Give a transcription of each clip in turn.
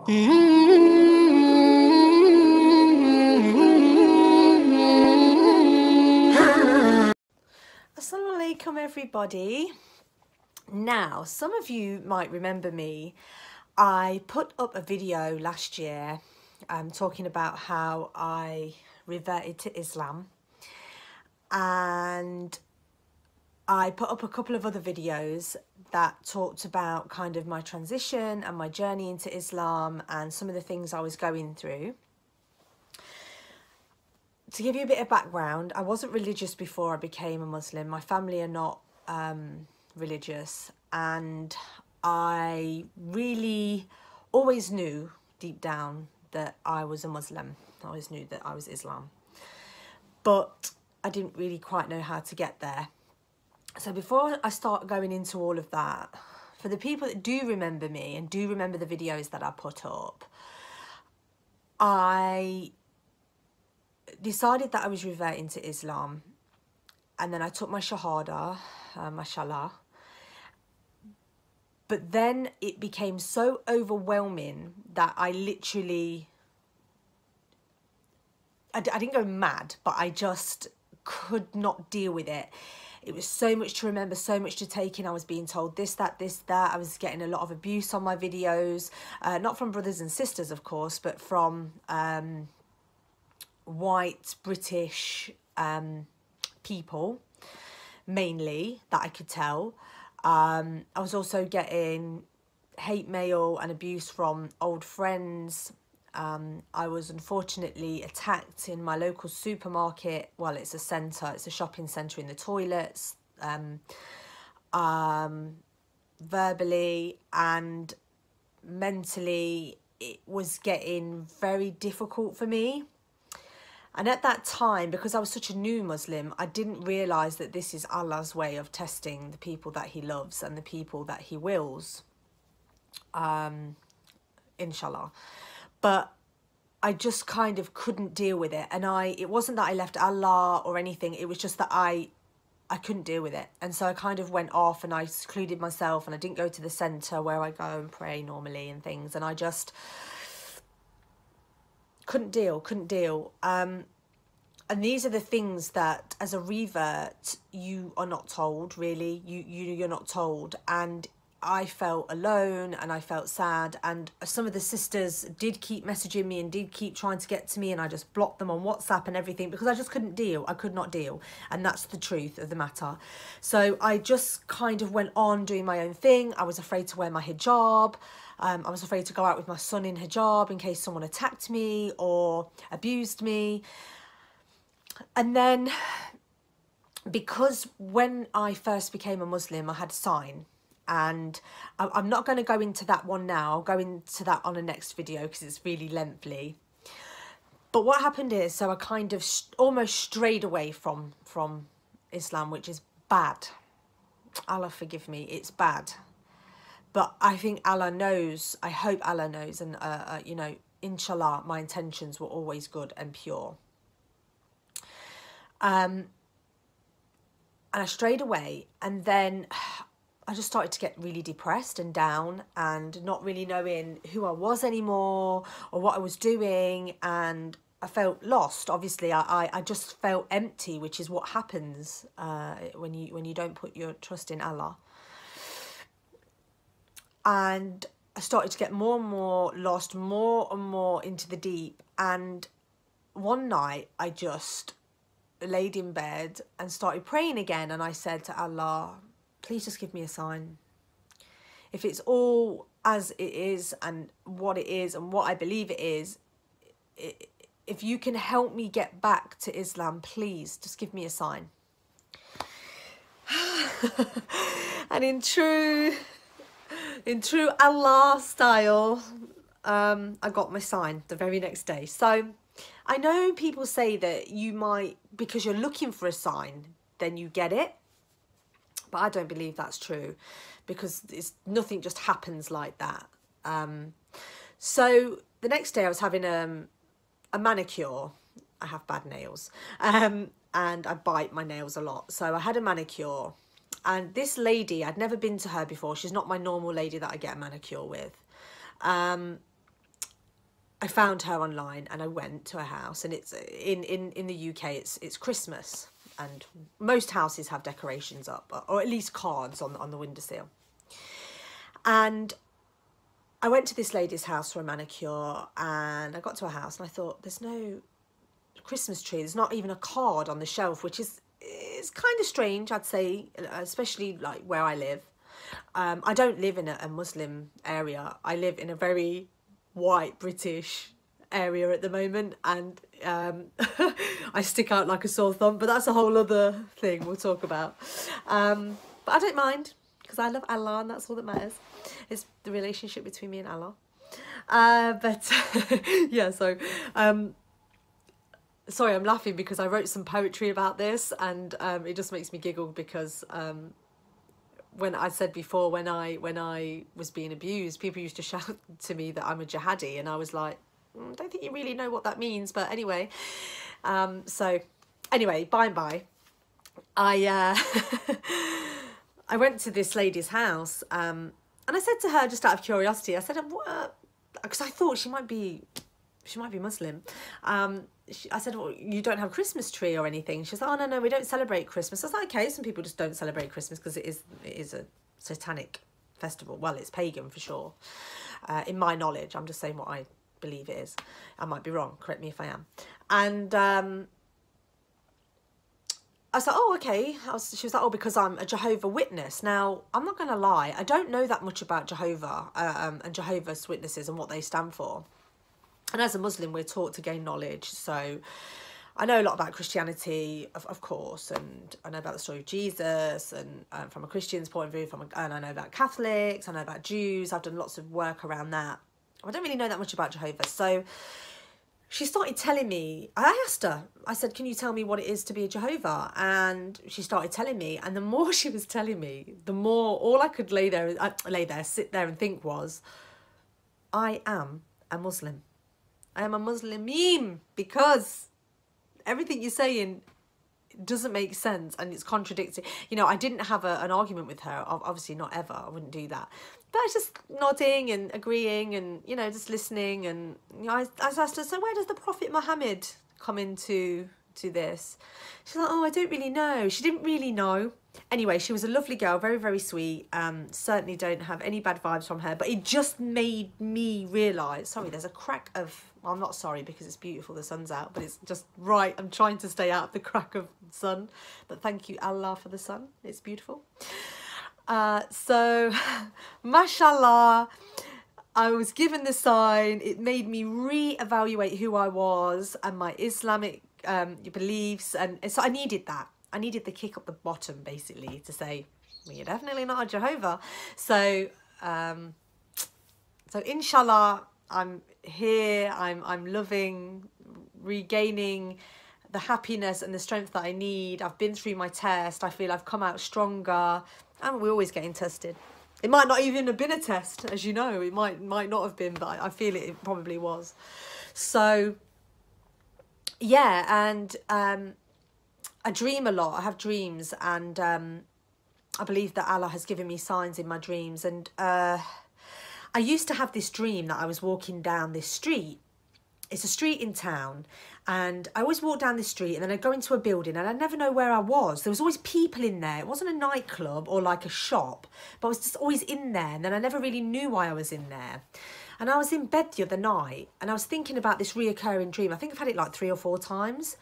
Assalamu alaikum, everybody. Now, some of you might remember me. I put up a video last year talking about how I reverted to Islam, and I put up a couple of other videos that talked about kind of my transition and my journey into Islam and some of the things I was going through. To give you a bit of background, I wasn't religious before I became a Muslim. My family are not religious, and I really always knew deep down that I was a Muslim. I always knew that I was Islam, but I didn't really quite know how to get there. So before I start going into all of that, for the people that do remember me and do remember the videos that I put up, I decided that I was reverting to Islam, and then I took my shahada, mashallah. But then it became so overwhelming that I literally, I didn't go mad, but I just could not deal with it. It was so much to remember, so much to take in. I was being told this, that, this, that. I was getting a lot of abuse on my videos, not from brothers and sisters, of course, but from white British people, mainly, that I could tell. I was also getting hate mail and abuse from old friends. I was unfortunately attacked in my local supermarket. Well, it's a centre, it's a shopping centre, in the toilets, verbally and mentally. It was getting very difficult for me. And at that time, because I was such a new Muslim, I didn't realise that this is Allah's way of testing the people that he loves and the people that he wills, inshallah. But I just kind of couldn't deal with it. And it wasn't that I left Allah or anything. It was just that I couldn't deal with it. And so I kind of went off and I secluded myself, and I didn't go to the centre where I go and pray normally and things. And I just couldn't deal. And these are the things that, as a revert, you are not told, really. You're not told. And I felt alone and I felt sad, and some of the sisters did keep messaging me and did keep trying to get to me, and I just blocked them on WhatsApp and everything because I just couldn't deal. I could not deal, and that's the truth of the matter. So I just kind of went on doing my own thing. I was afraid to wear my hijab. I was afraid to go out with my son in hijab in case someone attacked me or abused me. And then, because when I first became a Muslim, I had a sign. And I'm not going to go into that one now. I'll go into that on a next video because it's really lengthy. But what happened is, so I kind of almost strayed away from Islam, which is bad. Allah forgive me, it's bad. But I think Allah knows, I hope Allah knows, and you know, inshallah, my intentions were always good and pure. And I strayed away, and then I just started to get really depressed and down and not really knowing who I was anymore or what I was doing, and I felt lost. Obviously, I just felt empty, which is what happens when you don't put your trust in Allah. And I started to get more and more lost, more and more into the deep. And one night I just laid in bed and started praying again, and I said to Allah, please just give me a sign. If it's all as it is and what I believe it is, if you can help me get back to Islam, please just give me a sign. And in true Allah style, I got my sign the very next day. So I know people say that you might, because you're looking for a sign, then you get it. But I don't believe that's true, because nothing just happens like that. So the next day I was having a manicure. I have bad nails, and I bite my nails a lot. So I had a manicure, and this lady, I'd never been to her before. She's not my normal lady that I get a manicure with. I found her online and I went to her house, and it's in the UK it's Christmas, and most houses have decorations up, or at least cards on the windowsill. And I went to this lady's house for a manicure, and I got to her house and I thought, there's no Christmas tree, there's not even a card on the shelf, which is kind of strange, I'd say, especially like where I live. I don't live in a Muslim area. I live in a very white British area at the moment, and I stick out like a sore thumb, but that's a whole other thing we'll talk about. But I don't mind, because I love Allah, and that's all that matters. It's the relationship between me and Allah. But yeah, so sorry, I'm laughing because I wrote some poetry about this, and it just makes me giggle because when I said before, when I was being abused, people used to shout to me that I'm a jihadi, and I was like, I don't think you really know what that means. But anyway, so anyway, by and by, I went to this lady's house, and I said to her, just out of curiosity, I said, because I thought she might be Muslim. I said, well, you don't have a Christmas tree or anything? She was like, oh, no, we don't celebrate Christmas. I was like, okay, some people just don't celebrate Christmas because it is a satanic festival. Well, it's pagan for sure. In my knowledge, I'm just saying what I believe it is. I might be wrong. Correct me if I am. And I was like, oh, okay. She was like, oh, because I'm a Jehovah's Witness. Now, I'm not going to lie. I don't know that much about Jehovah and Jehovah's Witnesses and what they stand for. And as a Muslim, we're taught to gain knowledge. So I know a lot about Christianity, of course, and I know about the story of Jesus, and from a Christian's point of view, and I know about Catholics, I know about Jews. I've done lots of work around that. I don't really know that much about Jehovah. So she started telling me, I asked her, I said, can you tell me what it is to be a Jehovah? And she started telling me, and the more she was telling me, the more, all I could sit there and think was, I am a Muslim. I am a Muslim, because everything you're saying doesn't make sense and it's contradicting. You know, I didn't have an argument with her. Obviously not ever. I wouldn't do that. But I was just nodding and agreeing and, you know, just listening. And you know, I asked her, so where does the Prophet Mohammed come into this? She's like, oh, I don't really know. She didn't really know. Anyway, she was a lovely girl, very, very sweet. Certainly don't have any bad vibes from her. But it just made me realise, sorry, there's a crack of... Well, I'm not sorry because it's beautiful, the sun's out, but it's just right. I'm trying to stay out of the crack of sun. But thank you, Allah, for the sun. It's beautiful. So, mashallah, I was given the sign. It made me re-evaluate who I was and my Islamic beliefs. And so I needed that. I needed the kick up the bottom, basically, to say, well, you're definitely not a Jehovah. So, so inshallah, I'm here. I'm loving, regaining the happiness and the strength that I need. I've been through my test. I feel I've come out stronger. And we're always getting tested. It might not even have been a test, as you know. It might not have been, but I feel it probably was. So, yeah, and I dream a lot. I have dreams, and I believe that Allah has given me signs in my dreams. And I used to have this dream that I was walking down this street. It's a street in town, and I always walk down this street, and then I go into a building, and I never know where I was. There was always people in there. It wasn't a nightclub or like a shop, but I was just always in there, and then I never really knew why I was in there. And I was in bed the other night, and I was thinking about this reoccurring dream. I think I've had it like 3 or 4 times.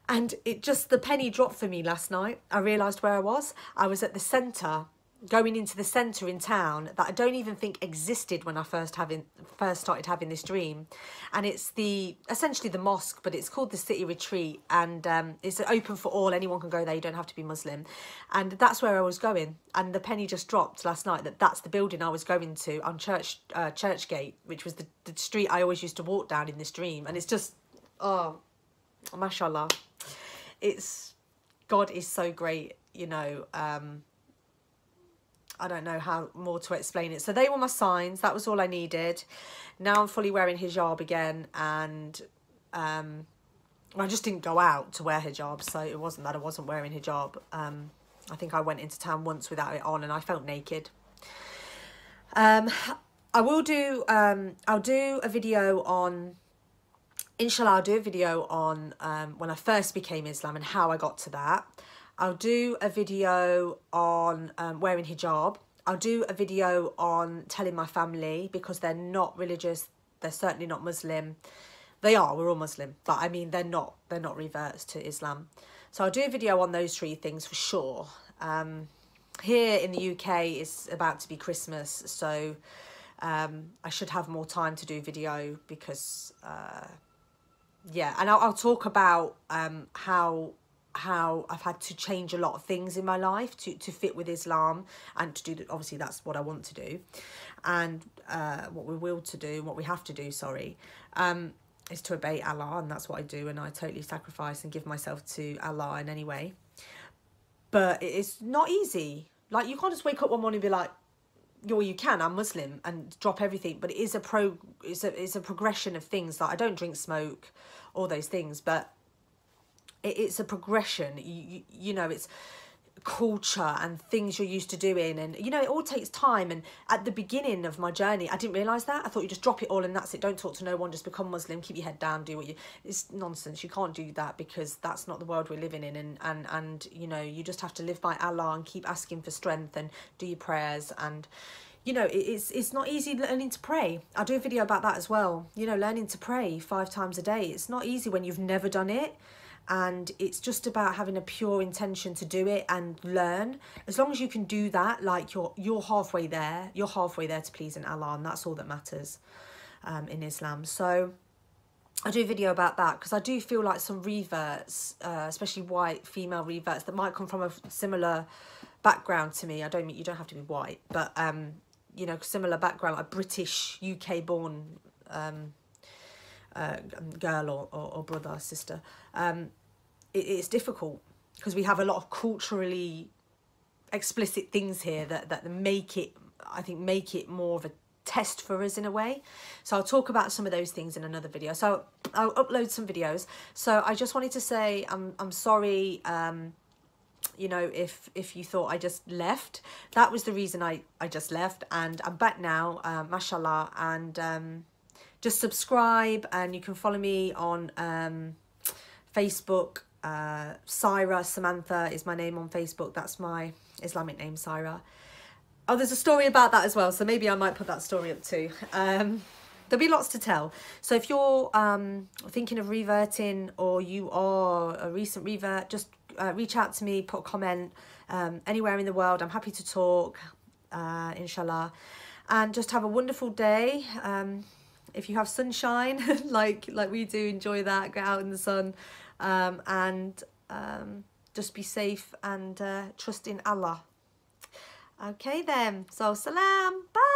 And it just, the penny dropped for me last night. I realised where I was. I was at the centre, going into the centre in town that I don't even think existed when I first started having this dream. And it's essentially the mosque, but it's called the City Retreat, and it's open for all. Anyone can go there. You don't have to be Muslim. And that's where I was going. And the penny just dropped last night that's the building I was going to on Churchgate, which was the street I always used to walk down in this dream. And it's just, oh, mashallah. God is so great, you know. I don't know how more to explain it. So they were my signs. That was all I needed. Now I'm fully wearing hijab again, and I just didn't go out to wear hijab, so it wasn't that I wasn't wearing hijab. I think I went into town once without it on, and I felt naked. I will do, I'll do a video on, inshallah, I'll do a video on when I first became Islam and how I got to that. I'll do a video on wearing hijab. I'll do a video on telling my family, because they're not religious, they're certainly not Muslim. They are, we're all Muslim, but I mean, they're not reverts to Islam. So I'll do a video on those three things for sure. Here in the UK, it's about to be Christmas, so I should have more time to do video, because yeah, and I'll talk about how I've had to change a lot of things in my life to fit with Islam, and to do, obviously that's what I want to do, and what we will to do, what we have to do, sorry, is to obey Allah, and that's what I do, and I totally sacrifice and give myself to Allah in any way. But it's not easy. Like, you can't just wake up one morning and be like, well, you can, I'm Muslim, and drop everything. But it is it's a progression of things. Like, I don't drink, smoke, all those things, but it's a progression. You know, it's culture and things you're used to doing, and you know, it all takes time. And at the beginning of my journey, I didn't realise that. I thought you just drop it all and that's it, don't talk to no one, just become Muslim, keep your head down, do what you... It's nonsense. You can't do that, because that's not the world we're living in, and you know, you just have to live by Allah and keep asking for strength and do your prayers. And you know, it's not easy learning to pray. I'll do a video about that as well. You know, learning to pray 5 times a day, it's not easy when you've never done it. And it's just about having a pure intention to do it and learn. As long as you can do that, like you're halfway there. You're halfway there to pleasing Allah, and that's all that matters in Islam. So I'll do a video about that, because I do feel like some reverts, especially white female reverts, that might come from a similar background to me. I don't mean you don't have to be white, but you know, similar background, like British, UK born girl or brother, sister. It's difficult, because we have a lot of culturally explicit things here that make it, I think, make it more of a test for us in a way. So I'll talk about some of those things in another video. So I'll upload some videos. So I just wanted to say I'm sorry, you know, if you thought I just left. That was the reason I just left, and I'm back now, mashallah. And just subscribe, and you can follow me on Facebook. Samantha is my name on Facebook. That's my Islamic name, Syra. Oh, there's a story about that as well, so maybe I might put that story up too. There'll be lots to tell. So if you're thinking of reverting, or you are a recent revert, just reach out to me, put a comment anywhere in the world. I'm happy to talk, inshallah. And just have a wonderful day. If you have sunshine, like we do, enjoy that, get out in the sun, and just be safe and trust in Allah. Okay then, so salam, bye.